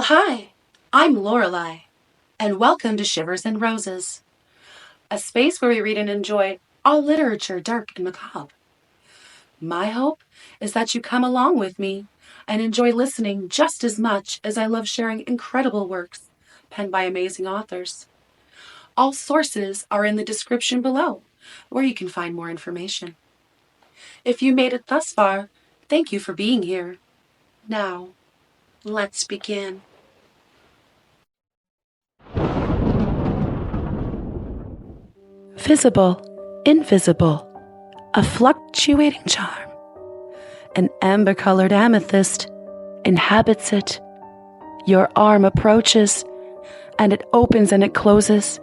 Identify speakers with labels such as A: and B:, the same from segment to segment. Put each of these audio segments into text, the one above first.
A: Well, hi, I'm Lorelei, and welcome to Shivers and Roses, a space where we read and enjoy all literature dark and macabre. My hope is that you come along with me and enjoy listening just as much as I love sharing incredible works penned by amazing authors. All sources are in the description below, where you can find more information. If you made it thus far, thank you for being here. Now, let's begin. Visible, invisible, a fluctuating charm. An amber-colored amethyst inhabits it. Your arm approaches, and it opens and it closes.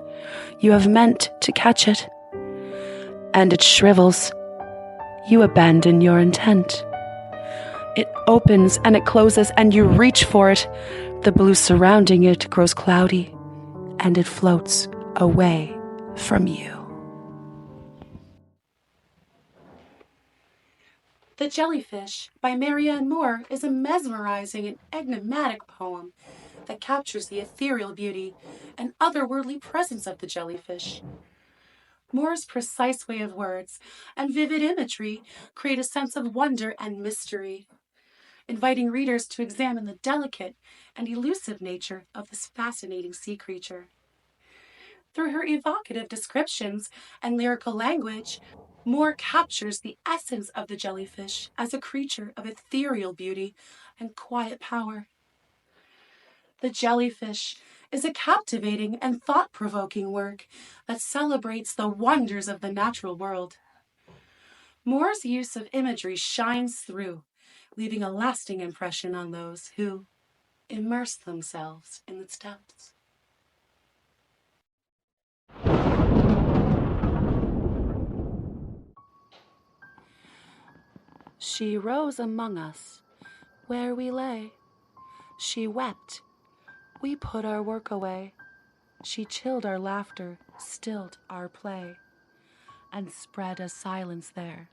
A: You have meant to catch it, and it shrivels. You abandon your intent. It opens and it closes, and you reach for it. The blue surrounding it grows cloudy, and it floats away from you. The Jellyfish by Marianne is a mesmerizing and enigmatic poem that captures the ethereal beauty and otherworldly presence of the jellyfish. Moore's precise way of words and vivid imagery create a sense of wonder and mystery, inviting readers to examine the delicate and elusive nature of this fascinating sea creature. Through her evocative descriptions and lyrical language, Moore captures the essence of the jellyfish as a creature of ethereal beauty and quiet power. The Jellyfish is a captivating and thought-provoking work that celebrates the wonders of the natural world. Moore's use of imagery shines through, leaving a lasting impression on those who immerse themselves in its depths. She rose among us, where we lay. She wept. We put our work away. She chilled our laughter, stilled our play, and spread a silence there.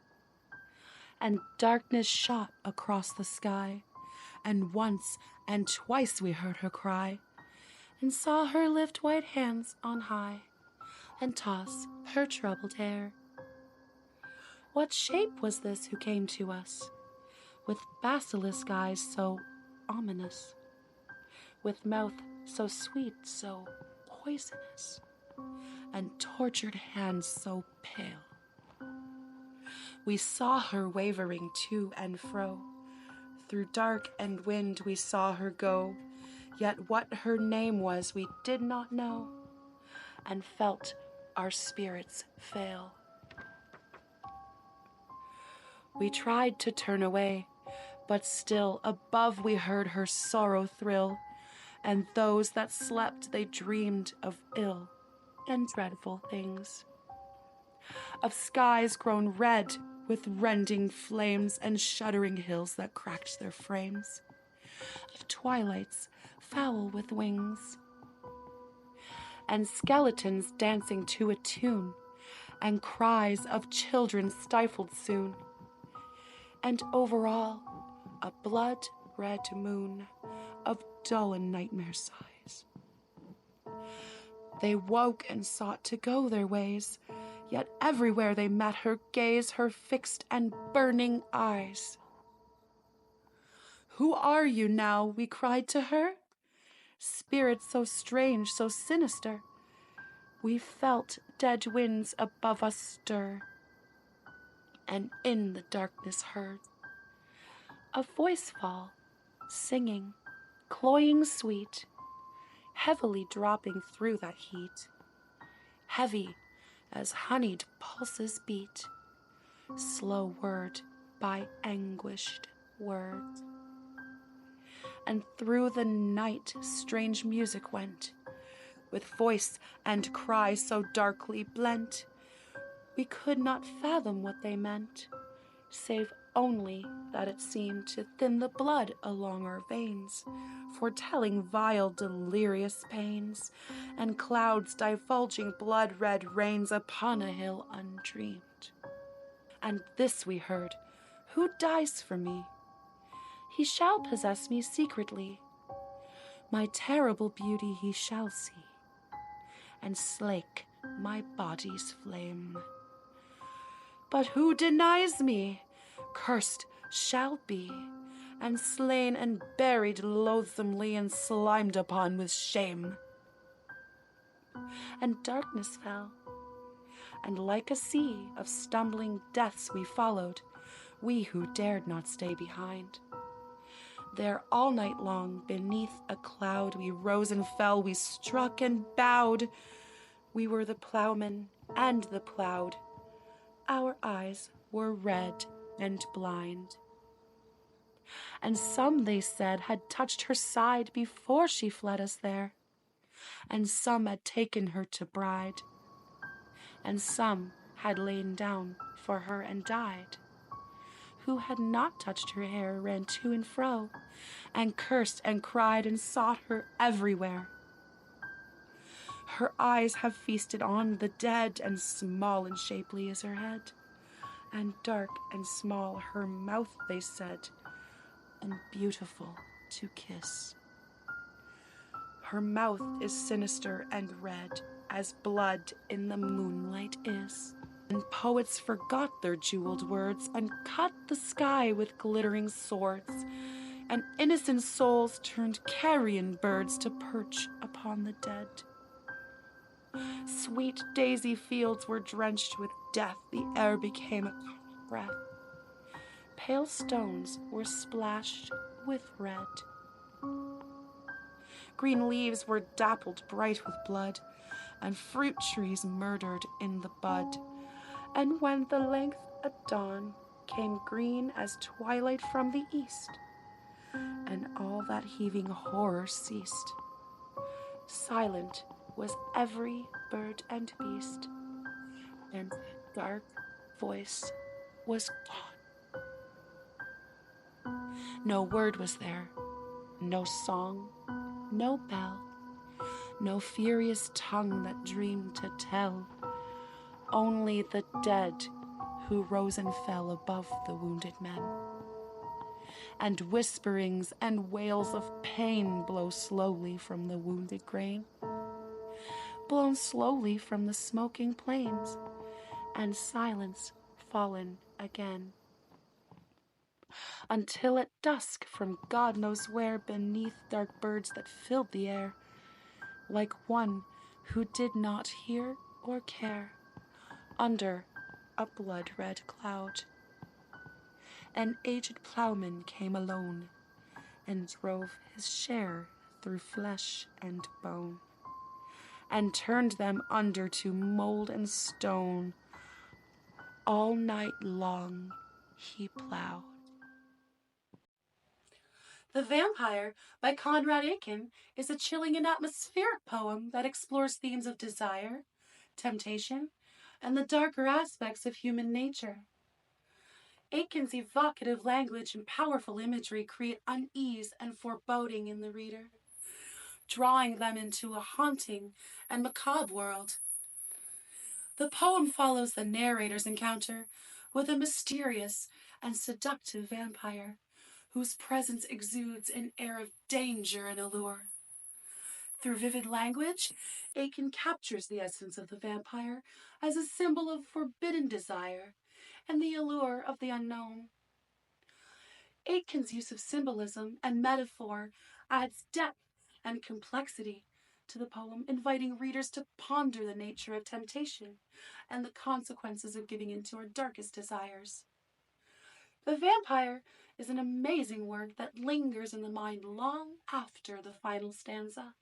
A: And darkness shot across the sky, and once and twice we heard her cry, and saw her lift white hands on high, and toss her troubled hair. What shape was this who came to us, with basilisk eyes so ominous, with mouth so sweet, so poisonous, and tortured hands so pale? We saw her wavering to and fro. Through dark and wind we saw her go, yet what her name was we did not know, and felt our spirits fail. We tried to turn away, but still above we heard her sorrow thrill, and those that slept they dreamed of ill and dreadful things, of skies grown red with rending flames and shuddering hills that cracked their frames, of twilights foul with wings, and skeletons dancing to a tune, and cries of children stifled soon, and over all a blood-red moon of dull and nightmare sighs. They woke and sought to go their ways, yet everywhere they met her gaze, her fixed and burning eyes. "Who are you now?" we cried to her. Spirit so strange, so sinister, we felt dead winds above us stir, and in the darkness heard a voice fall, singing, cloying sweet, heavily dropping through that heat, heavy as honeyed pulses beat, slow word by anguished word. And through the night strange music went, with voice and cry so darkly blent, we could not fathom what they meant, save only that it seemed to thin the blood along our veins, foretelling vile delirious pains, and clouds divulging blood-red rains upon a hill undreamed. And this we heard, "Who dies for me? He shall possess me secretly. My terrible beauty he shall see, and slake my body's flame. But who denies me, cursed shall be, and slain and buried loathsomely, and slimed upon with shame. And darkness fell, and like a sea of stumbling deaths we followed, we who dared not stay behind. There all night long beneath a cloud we rose and fell, we struck and bowed. We were the plowmen and the plowed. Our eyes were red and blind. And some, they said, had touched her side before she fled us there. And some had taken her to bride. And some had lain down for her and died. Who had not touched her hair ran to and fro, and cursed and cried and sought her everywhere. Her eyes have feasted on the dead, and small and shapely is her head, and dark and small her mouth, they said, and beautiful to kiss. Her mouth is sinister and red as blood in the moonlight is. And poets forgot their jeweled words and cut the sky with glittering swords, and innocent souls turned carrion birds to perch upon the dead. Sweet daisy fields were drenched with death, the air became a cold breath. Pale stones were splashed with red. Green leaves were dappled bright with blood, and fruit trees murdered in the bud. And when the length at dawn came green as twilight from the east, and all that heaving horror ceased, silent was every bird and beast, and the dark voice was gone. No word was there, no song, no bell, no furious tongue that dreamed to tell. Only the dead who rose and fell above the wounded men. And whisperings and wails of pain blow slowly from the wounded grain, blown slowly from the smoking plains, and silence fallen again. Until at dusk from God knows where, beneath dark birds that filled the air, like one who did not hear or care, under a blood-red cloud, an aged plowman came alone, and drove his share through flesh and bone, and turned them under to mold and stone. All night long he plowed. The Vampire by Conrad Aiken is a chilling and atmospheric poem that explores themes of desire, temptation, and the darker aspects of human nature. Aiken's evocative language and powerful imagery create unease and foreboding in the reader, drawing them into a haunting and macabre world. The poem follows the narrator's encounter with a mysterious and seductive vampire, whose presence exudes an air of danger and allure. Through vivid language, Aiken captures the essence of the vampire as a symbol of forbidden desire and the allure of the unknown. Aiken's use of symbolism and metaphor adds depth and complexity to the poem, inviting readers to ponder the nature of temptation and the consequences of giving in to our darkest desires. The Vampire is an amazing work that lingers in the mind long after the final stanza,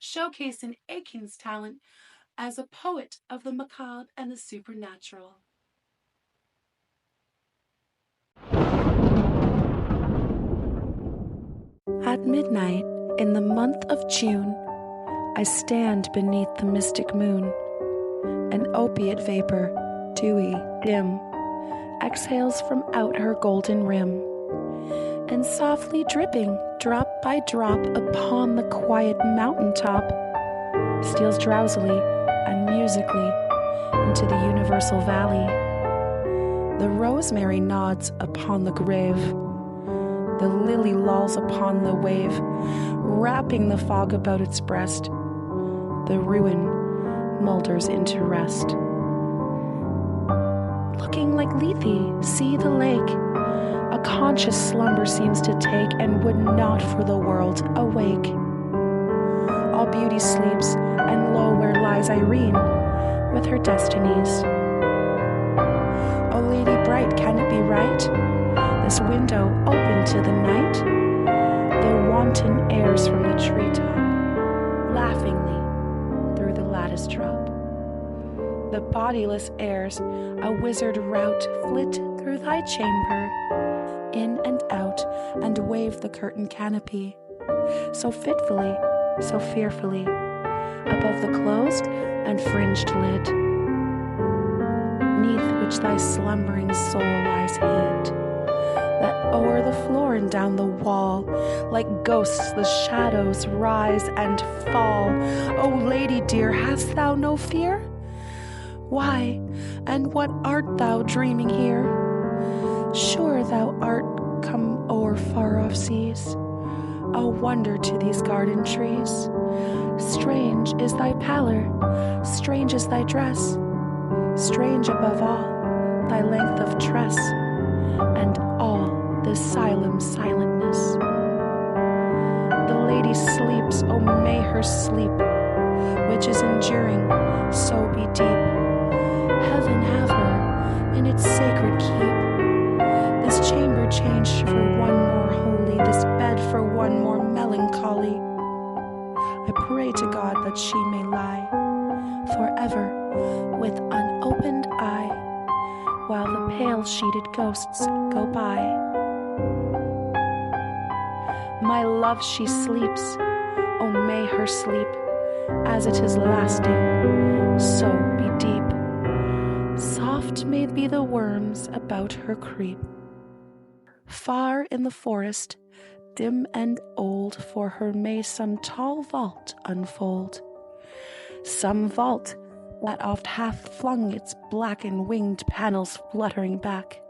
A: showcasing Aiken's talent as a poet of the macabre and the supernatural. At midnight, in the month of June, I stand beneath the mystic moon. An opiate vapor, dewy, dim, exhales from out her golden rim, and softly dripping, drop by drop, upon the quiet mountaintop, steals drowsily and musically into the universal valley. The rosemary nods upon the grave, the lily lolls upon the wave, wrapping the fog about its breast. The ruin moulders into rest. Looking like Lethe, see the lake. A conscious slumber seems to take, and would not for the world awake. All beauty sleeps, and lo, where lies Irene with her destinies. O lady bright, can it be right? This window open to the night? The wanton airs from the treetop, laughingly through the lattice drop. The bodiless airs, a wizard rout, flit through thy chamber, in and out, and wave the curtain canopy, so fitfully, so fearfully, above the closed and fringed lid, neath which thy slumbering soul lies hid, that o'er the floor and down the wall, like ghosts the shadows rise and fall. O lady dear, hast thou no fear? Why, and what art thou dreaming here? Sure thou art come o'er far-off seas, a wonder to these garden trees. Strange is thy pallor, strange is thy dress, strange above all thy length of tress, and all this silentness. The lady sleeps, oh may her sleep, which is enduring, so be deep. Heaven have her in its sacred keep. This chamber changed for one more holy, this bed for one more melancholy. I pray to God that she may lie forever with unopened eye, while the pale sheeted ghosts go by. My love, she sleeps, oh may her sleep, as it is lasting, so be deep. Soft may be the worms about her creep. Far in the forest, dim and old, for her may some tall vault unfold, some vault that oft hath flung its black and winged panels fluttering back,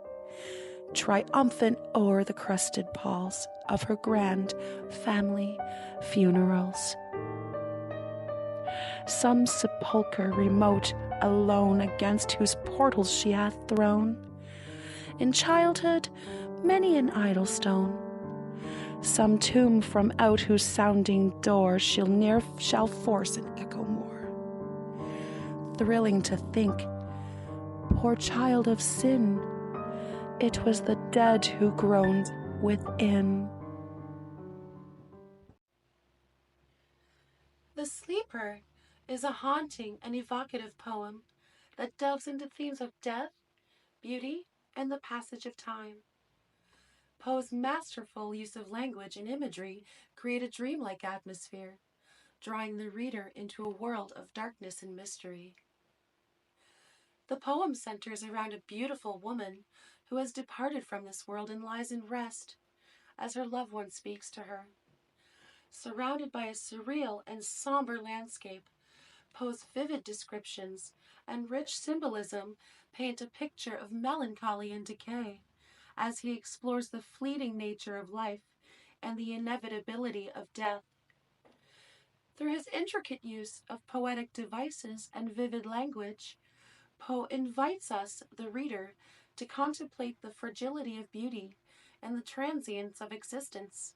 A: triumphant o'er the crusted palls of her grand family funerals. Some sepulchre remote, alone, against whose portals she hath thrown, in childhood, many an idle stone. Some tomb from out whose sounding door she'll ne'er shall force an echo more. Thrilling to think, poor child of sin, it was the dead who groaned within. The Sleeper is a haunting and evocative poem that delves into themes of death, beauty, and the passage of time. Poe's masterful use of language and imagery create a dreamlike atmosphere, drawing the reader into a world of darkness and mystery. The poem centers around a beautiful woman who has departed from this world and lies in rest as her loved one speaks to her. Surrounded by a surreal and somber landscape, Poe's vivid descriptions and rich symbolism paint a picture of melancholy and decay, as he explores the fleeting nature of life and the inevitability of death. Through his intricate use of poetic devices and vivid language, Poe invites us, the reader, to contemplate the fragility of beauty and the transience of existence.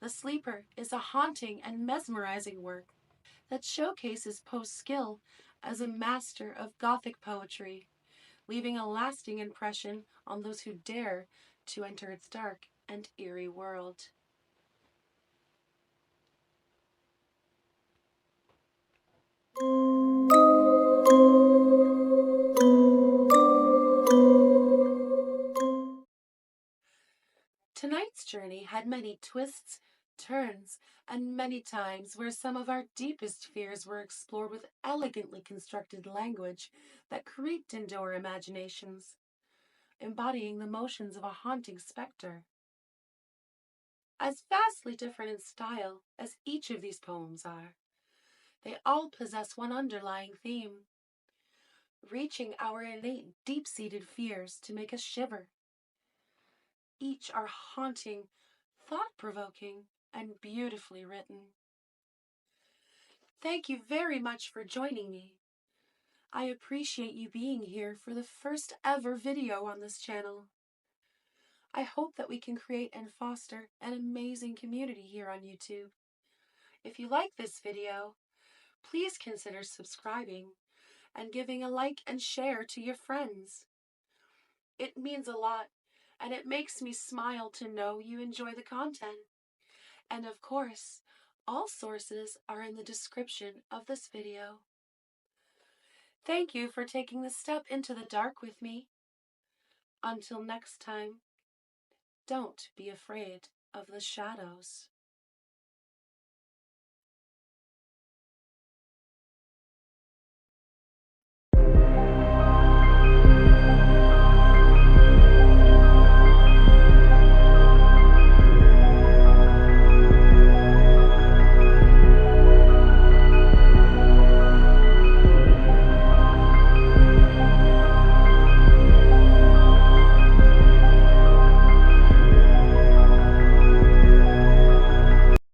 A: The Sleeper is a haunting and mesmerizing work that showcases Poe's skill as a master of Gothic poetry, leaving a lasting impression on those who dare to enter its dark and eerie world. Tonight's journey had many twists, turns, and many times where some of our deepest fears were explored with elegantly constructed language that creeped into our imaginations, embodying the motions of a haunting specter. As vastly different in style as each of these poems are, they all possess one underlying theme, reaching our innate deep-seated fears to make us shiver. Each are haunting, thought-provoking, and beautifully written. Thank you very much for joining me. I appreciate you being here for the first ever video on this channel. I hope that we can create and foster an amazing community here on YouTube. If you like this video, please consider subscribing and giving a like and share to your friends. It means a lot, and it makes me smile to know you enjoy the content. And of course, all sources are in the description of this video. Thank you for taking the step into the dark with me. Until next time, don't be afraid of the shadows.